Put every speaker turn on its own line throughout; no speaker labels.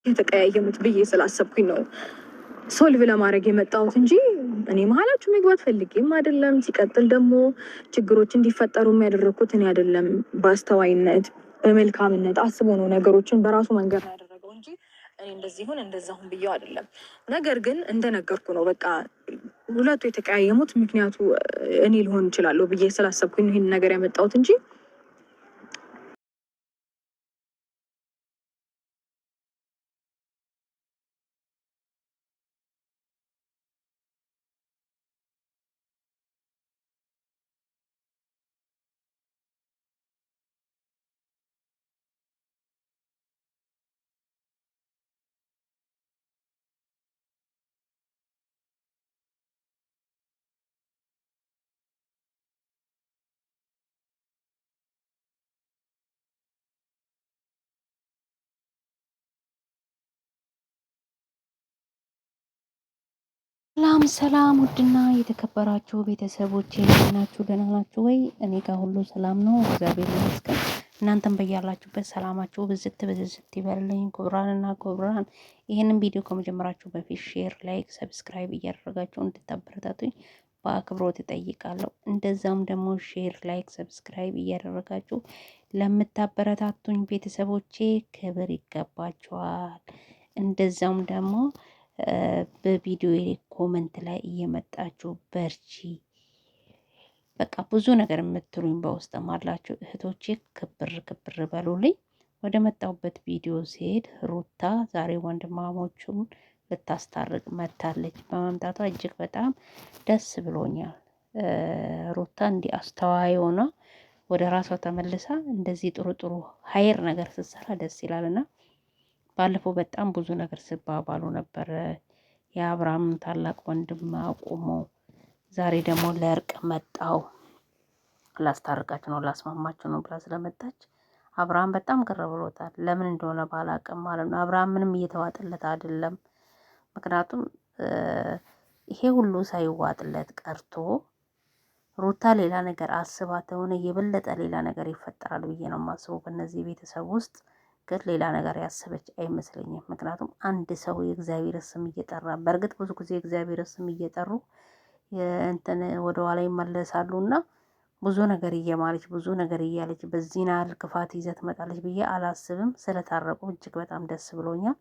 የተቀያየሙት ብዬ ስላሰብኩኝ ነው ሶልቭ ለማድረግ የመጣሁት እንጂ እኔ መሀላችሁ መግባት ፈልጌም አይደለም። ሲቀጥል ደግሞ ችግሮች እንዲፈጠሩ የሚያደረኩት እኔ አይደለም። በአስተዋይነት በመልካምነት አስቦ ነው ነገሮችን በራሱ መንገድ ነው ያደረገው እንጂ እኔ እንደዚህ ሁን እንደዛ ሁን ብዬው አይደለም። ነገር ግን እንደነገርኩ ነው በቃ ሁለቱ የተቀያየሙት ምክንያቱ እኔ ልሆን እችላለሁ ብዬ ስላሰብኩኝ ይህን ነገር ያመጣሁት እንጂ
ሰላም ሰላም፣ ውድና የተከበራችሁ ቤተሰቦቼ ናችሁ? ደህና ናችሁ ወይ? እኔ ጋር ሁሉ ሰላም ነው፣ እግዚአብሔር ይመስገን። እናንተም በያላችሁበት ሰላማችሁ ብዝት ብዝት ይበልልኝ። ክቡራንና ክቡራን፣ ይህንን ቪዲዮ ከመጀመራችሁ በፊት ሼር፣ ላይክ፣ ሰብስክራይብ እያደረጋችሁ እንድታበረታቱኝ በአክብሮት እጠይቃለሁ። እንደዛም ደግሞ ሼር፣ ላይክ፣ ሰብስክራይብ እያደረጋችሁ ለምታበረታቱኝ ቤተሰቦቼ ክብር ይገባችኋል። እንደዛም ደግሞ በቪዲዮ ኮመንት ላይ እየመጣችሁ በርቺ፣ በቃ ብዙ ነገር የምትሉኝ በውስጥም አላችሁ እህቶቼ፣ ክብር ክብር በሉልኝ። ወደ መጣሁበት ቪዲዮ ሲሄድ ሩታ ዛሬ ወንድማሞቹን ልታስታርቅ መታለች። በመምጣቷ እጅግ በጣም ደስ ብሎኛል። ሩታ እንዲህ አስተዋይ ሆና ወደ ራሷ ተመልሳ እንደዚህ ጥሩ ጥሩ ሀይር ነገር ስትሰራ ደስ ይላልና ባለፈው በጣም ብዙ ነገር ሲባባሉ ነበር። የአብርሃም ታላቅ ወንድም አቁሞ ዛሬ ደግሞ ለእርቅ መጣው ላስታርቃችሁ ነው ላስማማችሁ ነው ብላ ስለመጣች አብርሃም በጣም ቅር ብሎታል። ለምን እንደሆነ ባላቅም ማለት ነው። አብርሃም ምንም እየተዋጥለት አይደለም። ምክንያቱም ይሄ ሁሉ ሳይዋጥለት ቀርቶ ሩታ ሌላ ነገር አስባ ተሆነ የበለጠ ሌላ ነገር ይፈጠራል ብዬ ነው የማስበው በእነዚህ ቤተሰብ ውስጥ ግን ሌላ ነገር ያሰበች አይመስለኝም። ምክንያቱም አንድ ሰው የእግዚአብሔር ስም እየጠራ በእርግጥ ብዙ ጊዜ የእግዚአብሔር ስም እየጠሩ እንትን ወደ ኋላ ይመለሳሉ እና ብዙ ነገር እየማለች ብዙ ነገር እያለች በዚህ ናል ክፋት ይዘት ትመጣለች ብዬ አላስብም። ስለታረቁ እጅግ በጣም ደስ ብሎኛል።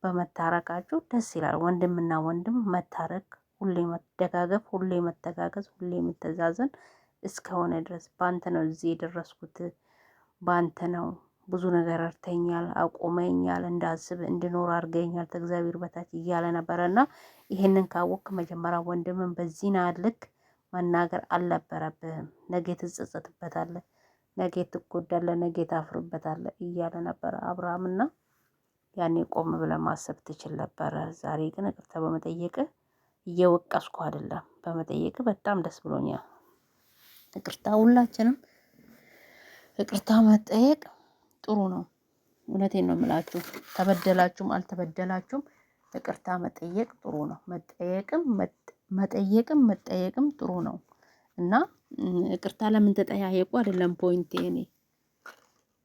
በመታረቃችሁ ደስ ይላል። ወንድምና ወንድም መታረቅ፣ ሁሌ መደጋገፍ፣ ሁሌ መተጋገዝ፣ ሁሌ መተዛዘን እስከሆነ ድረስ በአንተ ነው እዚህ የደረስኩት በአንተ ነው ብዙ ነገር አርተኛል፣ አቆመኛል፣ እንዳስብ እንድኖር አድርገኛል ከእግዚአብሔር በታች እያለ ነበረና ይሄንን ካወቅክ መጀመሪያ ወንድምን በዚህ ልክ መናገር አልነበረብህም። ነገ ትጸጸትበታለህ፣ ነገ ትጎዳለህ፣ ነገ ታፍርበታለህ እያለ ነበረ አብርሃምና ያኔ ቆም ብለህ ማሰብ ትችል ነበረ። ዛሬ ግን ይቅርታ በመጠየቅ እየወቀስኩ አይደለም፣ በመጠየቅ በጣም ደስ ብሎኛል። ይቅርታ ሁላችንም ይቅርታ መጠየቅ ጥሩ ነው። እውነቴን ነው የምላችሁ። ተበደላችሁም አልተበደላችሁም ይቅርታ መጠየቅ ጥሩ ነው። መጠየቅም ጥሩ ነው እና ይቅርታ ለምን ተጠያየቁ አይደለም ፖይንቴ። እኔ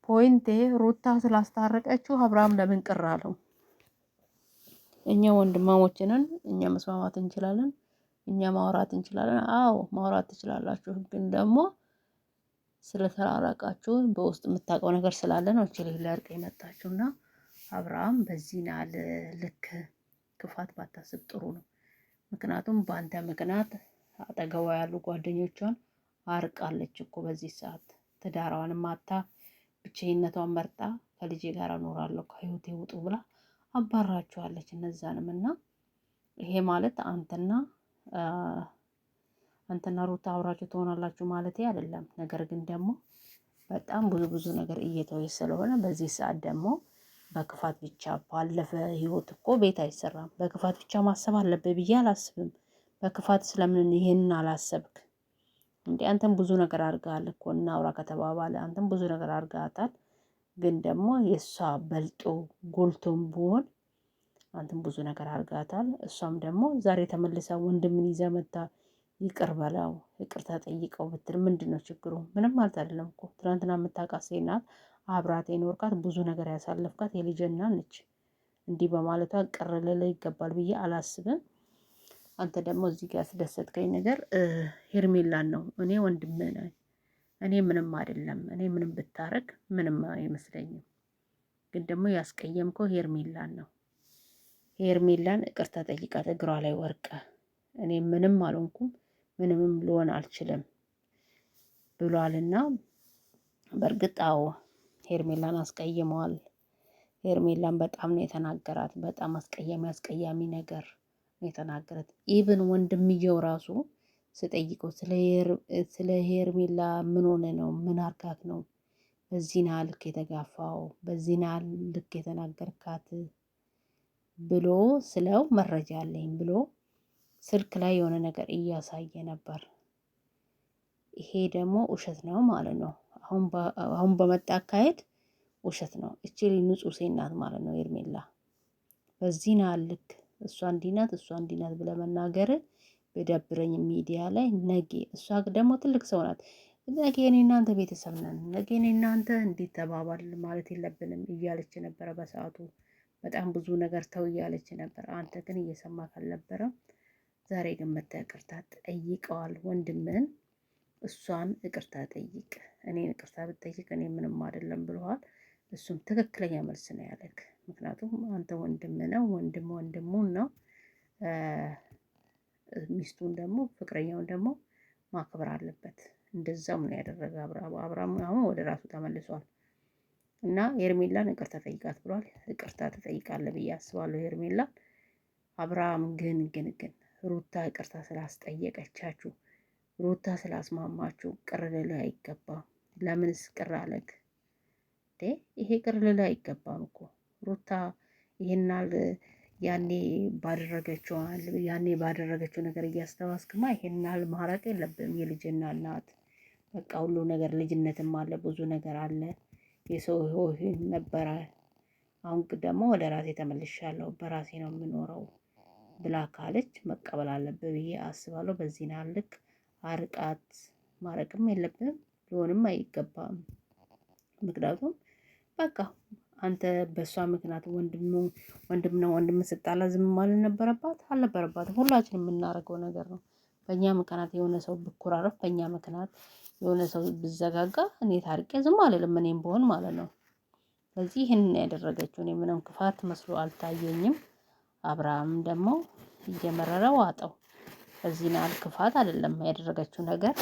ፖይንቴ ሩታ ስላስታረቀችው አብርሃም ለምን ቅር አለው? እኛ ወንድማሞችንን እኛ መስማማት እንችላለን፣ እኛ ማውራት እንችላለን። አዎ ማውራት ትችላላችሁ፣ ግን ደግሞ ስለተራራቃችሁ በውስጥ የምታውቀው ነገር ስላለ ነው እቺ ለእርቅ የመጣችውና አብርሃም በዚህ ናል ልክ ክፋት ባታስብ ጥሩ ነው። ምክንያቱም በአንተ ምክንያት አጠገቧ ያሉ ጓደኞቿን አርቃለች እኮ በዚህ ሰዓት ትዳሯን ማታ ብቸኝነቷን መርጣ ከልጄ ጋር እኖራለሁ ከህይወቴ ውጡ ብላ አባራቸዋለች እነዛንም እና ይሄ ማለት አንተና ሩታ አብራችሁ ትሆናላችሁ ማለት አይደለም። ነገር ግን ደግሞ በጣም ብዙ ነገር እየተወይ ስለሆነ በዚህ ሰዓት ደግሞ በክፋት ብቻ ባለፈ ህይወት እኮ ቤት አይሰራም። በክፋት ብቻ ማሰብ አለብህ ብዬ አላስብም። በክፋት ስለምን ይሄንን አላሰብክ እንዴ? አንተም ብዙ ነገር አድርገሃል እኮ እናውራ ከተባባለ አንተም ብዙ ነገር አድርገሃታል። ግን ደግሞ የእሷ በልጦ ጎልቶም ቢሆን አንተም ብዙ ነገር አድርገሃታል። እሷም ደግሞ ዛሬ ተመልሳ ወንድምን ይዘህ መታ ይቅር በለው ይቅርታ ጠይቀው ብትል ምንድነው ችግሩ? ምንም ማለት አይደለም እኮ ትናንትና የምታውቃት ሴት ናት። አብራት የኖርካት ብዙ ነገር ያሳለፍካት የልጅ እናት ነች። እንዲህ በማለቷ ቅር ልልህ ይገባል ብዬ አላስብም። አንተ ደግሞ እዚህ ጋር ያስደሰትከኝ ነገር ሄርሜላን ነው። እኔ ወንድምህ ነኝ። እኔ ምንም አይደለም። እኔ ምንም ብታረግ ምንም አይመስለኝም። ግን ደግሞ ያስቀየምከው ሄርሜላን ነው። ሄርሜላን ይቅርታ ጠይቃት እግሯ ላይ ወርቀ እኔ ምንም አልሆንኩም ምንምም ልሆን አልችልም ብሏልና በእርግጥ አዎ ሄርሜላን አስቀይመዋል። ሄርሜላን በጣም ነው የተናገራት። በጣም አስቀያሚ ነገር ነው የተናገራት። ኢቭን ወንድምየው ራሱ ስጠይቀው ስለ ሄርሜላ ምን ሆነ ነው ምን አርጋት ነው በዚህን ያህል ልክ የተጋፋው በዚህን ያህል ልክ የተናገርካት ብሎ ስለው መረጃ አለኝ ብሎ ስልክ ላይ የሆነ ነገር እያሳየ ነበር። ይሄ ደግሞ ውሸት ነው ማለት ነው። አሁን በመጣ አካሄድ ውሸት ነው። እቺ ንጹህ ሴት ናት ማለት ነው ሄርሜላ። በዚህን ያህል ልክ እሷ እንዲህ ናት እሷ እንዲህ ናት ብለህ መናገር በደብረኝ ሚዲያ ላይ ነገ እሷ ደግሞ ትልቅ ሰው ናት። ነገ እኔ እናንተ ቤተሰብ ነን። ነገ እኔ እናንተ እንዴት ተባባል ማለት የለብንም እያለች ነበረ በሰዓቱ። በጣም ብዙ ነገር ተው እያለች ነበር። አንተ ግን እየሰማህ አልነበረም። ዛሬ ግን መተህ ይቅርታ ጠይቀዋል ወንድምህን። እሷን ይቅርታ ጠይቅ፣ እኔን ይቅርታ ብትጠይቅ እኔ ምንም አይደለም ብለዋል። እሱም ትክክለኛ መልስ ነው ያለክ። ምክንያቱም አንተ ወንድም ነው፣ ወንድሙን ነው። ሚስቱን ደግሞ ፍቅረኛውን ደግሞ ማክበር አለበት። እንደዛም ነው ያደረገ አብርሃም አሁን ወደ ራሱ ተመልሷል። እና ሄርሜላን ይቅርታ ጠይቃት ብሏል። ይቅርታ ትጠይቃለህ ብዬ አስባለሁ ሄርሜላን። አብርሃም ግን ሩታ ይቅርታ ስላስጠየቀቻችሁ ሩታ ስላስማማችሁ ቅር ልልህ አይገባም። ለምንስ ቅር አለግ? ይሄ ቅር ልልህ አይገባም እኮ ሩታ ይሄናል ያኔ ባደረገችው ነገር እያስተዋስክማ ይሄናል ማራቅ የለብም። የልጅና እናት በቃ ሁሉ ነገር ልጅነትም አለ ብዙ ነገር አለ። የሰው ህይወት ነበረ። አሁን ደግሞ ወደ ራሴ ተመልሻለሁ በራሴ ነው የምኖረው ብላ ካለች መቀበል አለብህ ብዬ አስባለሁ። በዚህ ናል ልክ አርቃት ማረቅም የለብንም ሊሆንም አይገባም። ምክንያቱም በቃ አንተ በእሷ ምክንያት ወንድም ስጣላ ዝም ማለት አልነበረባትም። ሁላችንም የምናደርገው ነገር ነው። በእኛ ምክንያት የሆነ ሰው ብኮራረፍ በእኛ ምክንያት የሆነ ሰው ብዘጋጋ እኔ ታርቄ ዝም አልልም እኔም ብሆን ማለት ነው። ስለዚህ ይህንን ያደረገችው እኔ ምንም ክፋት መስሎ አልታየኝም። አብርሃም ደግሞ እየመረረ ዋጠው። በዚህ ናል ክፋት አይደለም ያደረገችው ነገር።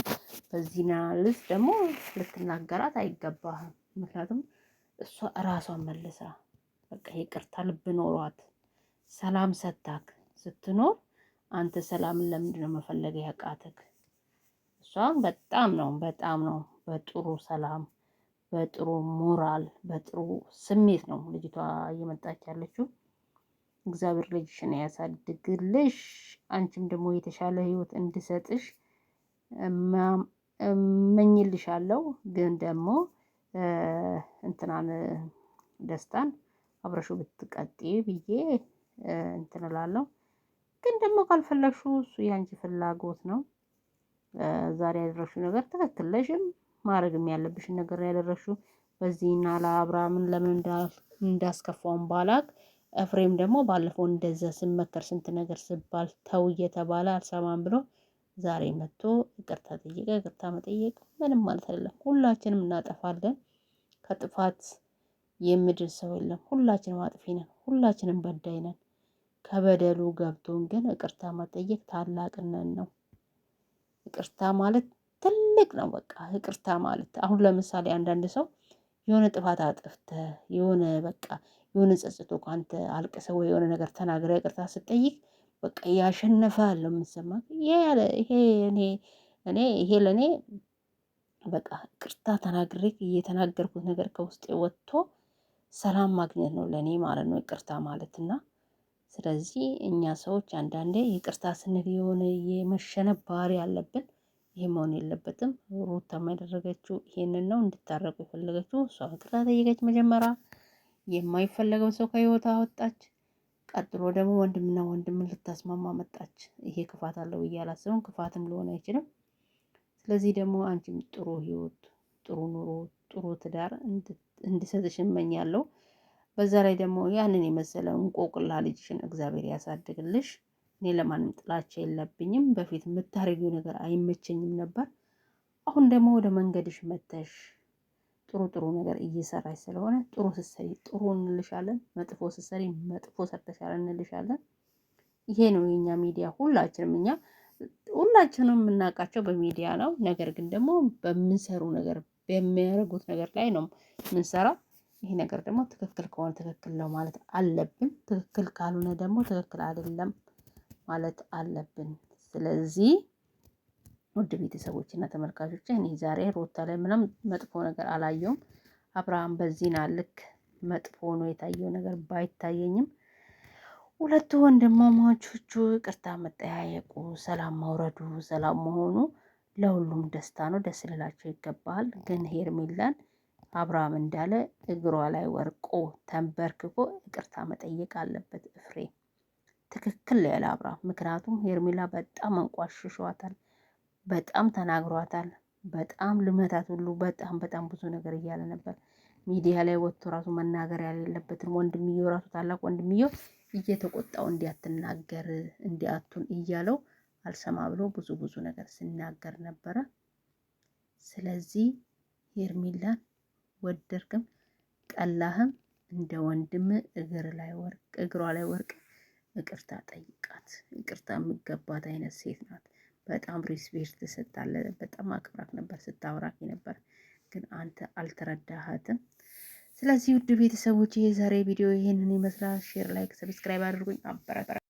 በዚህ ናል ደግሞ ልትናገራት አይገባህም። ምክንያቱም እሷ እራሷን መልሳ በቃ ይቅርታ ልብ ኖሯት ሰላም ሰታክ ስትኖር አንተ ሰላምን ለምንድነው መፈለግ ያቃተክ? እሷን በጣም ነው በጥሩ ሰላም በጥሩ ሞራል በጥሩ ስሜት ነው ልጅቷ እየመጣች ያለችው። እግዚአብሔር ልጅሽን ያሳድግልሽ። አንቺም ደግሞ የተሻለ ህይወት እንድሰጥሽ እመኝልሻለሁ። ግን ደግሞ እንትናን ደስታን አብረሽው ብትቀጥይ ብዬ እንትን እላለሁ። ግን ደግሞ ካልፈለግሽው እሱ ያንቺ ፍላጎት ነው። ዛሬ ያደረግሽው ነገር ትክክል ነሽም ማድረግም ያለብሽን ነገር ያደረግሽው። በዚህና ለአብርሃምን ለምን እንዳስከፋውን ባላቅ ኤፍሬም ደግሞ ባለፈው እንደዛ ስመከር ስንት ነገር ስባል ተው እየተባለ አልሰማም ብሎ ዛሬ መጥቶ ይቅርታ ጠየቀ። ይቅርታ መጠየቅ ምንም ማለት አይደለም። ሁላችንም እናጠፋለን። ከጥፋት የምድን ሰው የለም። ሁላችንም አጥፊ ነን። ሁላችንም በዳይ ነን። ከበደሉ ገብቶን ግን ይቅርታ መጠየቅ ታላቅነት ነው። ይቅርታ ማለት ትልቅ ነው። በቃ ይቅርታ ማለት አሁን ለምሳሌ አንዳንድ ሰው የሆነ ጥፋት አጥፍተህ የሆነ ጸጽቶ ካንተ አልቅሰው ወይ የሆነ ነገር ተናግረህ ይቅርታ ስትጠይቅ በቃ ያሸነፈሃል ነው የምትሰማው። ይሄ ለኔ በቃ ይቅርታ ተናግሬ የተናገርኩት ነገር ከውስጤ ወጥቶ ሰላም ማግኘት ነው ለኔ ማለት ነው ይቅርታ ማለት። እና ስለዚህ እኛ ሰዎች አንዳንዴ ይቅርታ ስንል የሆነ የመሸነፍ ባህሪ ያለብን። ይሄ መሆን የለበትም። ሩታም ያደረገችው ይሄንን ነው። እንድታረቁ የፈለገችው እሷ ይቅርታ ጠየቀች። መጀመሪያ የማይፈለገው ሰው ከህይወቷ አወጣች። ቀጥሎ ደግሞ ወንድምና ወንድምን ልታስማማ መጣች። ይሄ ክፋት አለው ብዬ አላስብም። ክፋትም ሊሆን አይችልም። ስለዚህ ደግሞ አንቺም ጥሩ ህይወት፣ ጥሩ ኑሮ፣ ጥሩ ትዳር እንድሰጥሽ እመኛለሁ። በዛ ላይ ደግሞ ያንን የመሰለ እንቆቅላ ልጅሽን እግዚአብሔር ያሳድግልሽ። እኔ ለማንም ጥላቻ የለብኝም። በፊት የምታደርጊው ነገር አይመቸኝም ነበር። አሁን ደግሞ ወደ መንገድሽ መተሽ ጥሩ ጥሩ ነገር እየሰራሽ ስለሆነ ጥሩ ስትሰሪ ጥሩ እንልሻለን፣ መጥፎ ስትሰሪ መጥፎ ሰርተሻል እንልሻለን። ይሄ ነው የኛ ሚዲያ። ሁላችንም የምናውቃቸው በሚዲያ ነው። ነገር ግን ደግሞ በምንሰሩ ነገር በሚያደርጉት ነገር ላይ ነው የምንሰራው። ይሄ ነገር ደግሞ ትክክል ከሆነ ትክክል ነው ማለት አለብን። ትክክል ካልሆነ ደግሞ ትክክል አይደለም ማለት አለብን። ስለዚህ ውድ ቤተሰቦች እና ተመልካቾች እኔ ዛሬ ሩታ ላይ ምንም መጥፎ ነገር አላየውም። አብርሃም በዚህና ልክ መጥፎ ነው የታየው ነገር ባይታየኝም ሁለቱ ወንድማማቾቹ ይቅርታ መጠያየቁ፣ ሰላም ማውረዱ፣ ሰላም መሆኑ ለሁሉም ደስታ ነው። ደስ ልላቸው ይገባል። ግን ሄርሜላን አብርሃም እንዳለ እግሯ ላይ ወርቆ ተንበርክኮ ይቅርታ መጠየቅ አለበት ኤፍሬም። ትክክል ያለ አብርሃም። ምክንያቱም ሄርሜላ በጣም አንቋሽሿታል፣ በጣም ተናግሯታል፣ በጣም ልመታት ሁሉ በጣም ብዙ ነገር እያለ ነበር። ሚዲያ ላይ ወጥቶ ራሱ መናገር ያሌለበትን ወንድምየው ራሱ ታላቅ ወንድምየው እየተቆጣው እንዲያትናገር እንዲያቱን እያለው አልሰማ ብሎ ብዙ ነገር ሲናገር ነበረ። ስለዚህ ሄርሜላን ወደድክም ጠላህም እንደ ወንድም እግሯ ላይ ወርቅ ይቅርታ ጠይቃት። ይቅርታ የሚገባት አይነት ሴት ናት። በጣም ሪስፔክት ትሰጣለ። በጣም አክብራክ ነበር ስታወራክ ነበር፣ ግን አንተ አልተረዳሃትም። ስለዚህ ውድ ቤተሰቦች የዛሬ ቪዲዮ ይሄንን ይመስላል። ሼር፣ ላይክ፣ ሰብስክራይብ አድርጉኝ። አበረታቱ።